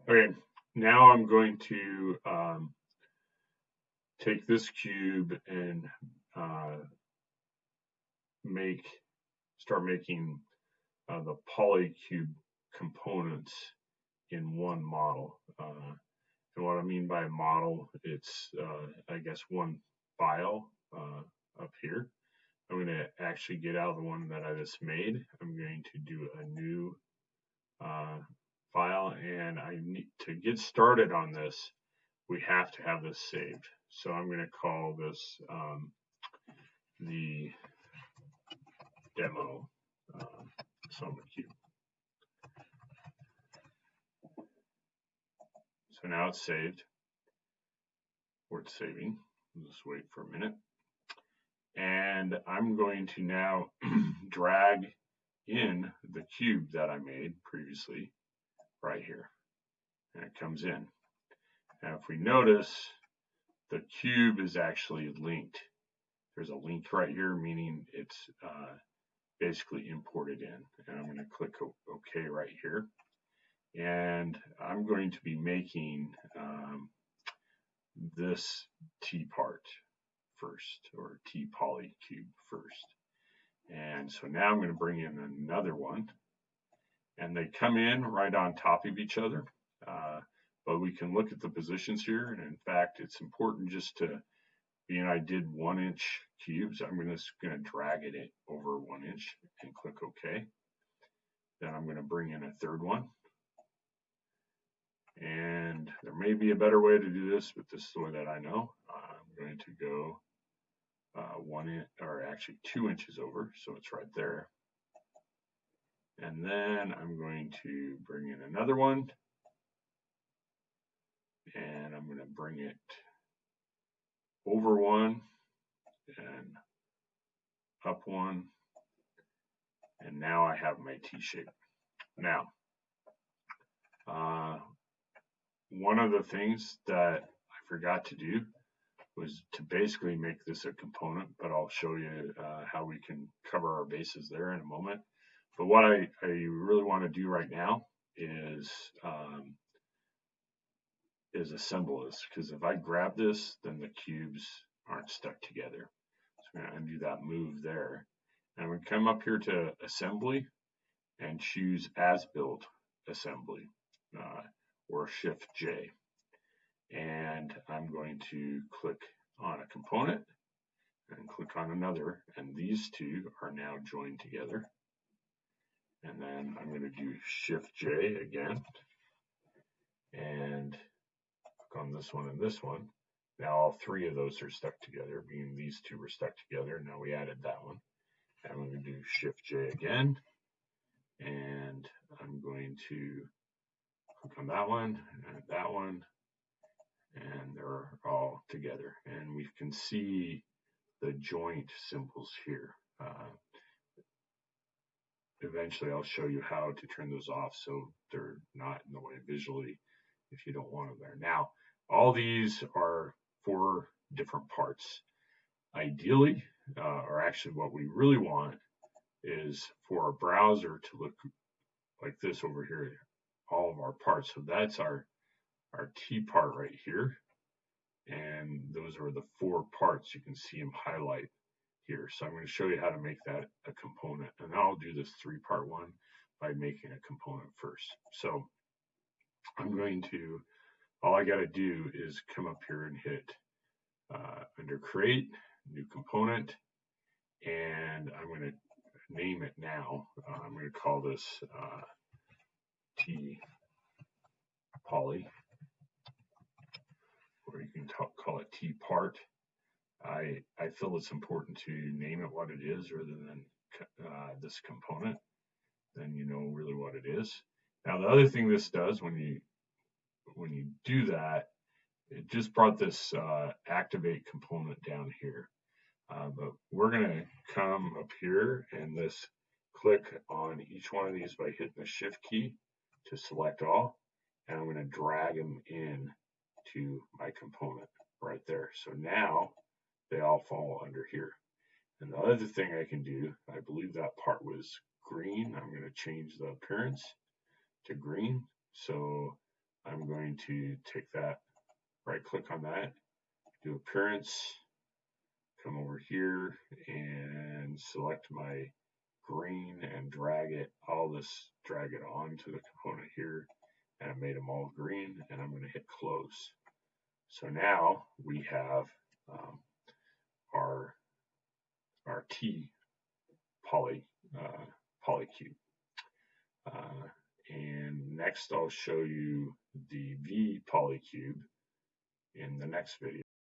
Okay, now I'm going to take this cube and uh, make start making the polycube components in one model. And what I mean by model, it's I guess one file up here. I'm going to actually get out the one that I just made. I'm going to do a new uh, file, and I need to get started on this. We have to have this saved. So I'm going to call this the demo Soma Cube. So now it's saved, or it's saving. We'll just wait for a minute. And I'm going to now drag in the cube that I made previously right here. And it comes in. Now if we notice, the cube is actually linked. There's a link right here, meaning it's basically imported in. And I'm going to click OK right here. And I'm going to be making this T part first, or T poly cube first. And so now I'm going to bring in another one, and they come in right on top of each other. But we can look at the positions here, and in fact, it's important just to, being I did 1-inch cubes, I'm just going to drag it over 1 inch and click OK. Then I'm going to bring in a third one. And there may be a better way to do this, but this is the way that I know. I'm going to go 1 inch, or actually 2 inches over, so it's right there. And then I'm going to bring in another one, and I'm going to bring it over one and up one, and now I have my T shape. Now, one of the things that I forgot to do was to basically make this a component, but I'll show you how we can cover our bases there in a moment. But what I really want to do right now is assemble this, because if I grab this, then the cubes aren't stuck together. So I'm going to undo that move there. And I'm going to come up here to assembly and choose as build assembly, or Shift J. And I'm going to click on a component and click on another, and these two are now joined together. And then I'm going to do Shift J again and click on this one and this one. Now all three of those are stuck together, meaning these two were stuck together. Now we added that one. And I'm going to do Shift J again, and I'm going to click on that one and that one, and they're all together. And we can see the joint symbols here. Eventually I'll show you how to turn those off so they're not in the way visually if you don't want them there. Now, all these are 4 different parts. Ideally, or actually what we really want, is for our browser to look like this over here, all of our parts. So that's our T part right here. And those are the 4 parts. You can see them highlight here. So I'm going to show you how to make that a component. And I'll do this 3-part one by making a component first. So I'm going to, all I got to do is come up here and hit under create, new component, and I'm going to name it now. I'm going to call this T poly, or you can call it T part. I feel it's important to name it what it is rather than this component. Then you know really what it is. Now the other thing this does when you do that, it just brought this activate component down here. But we're going to come up here and this click on each one of these by hitting the Shift key to select all, and I'm going to drag them in to my component right there. So now they all fall under here. And the other thing I can do, I believe that part was green. I'm going to change the appearance to green. So I'm going to take that, right click on that, do appearance, come over here and select my green and drag it onto the component here, and I made them all green, and I'm going to hit close. So now we have our T polycube. And next I'll show you the V polycube in the next video.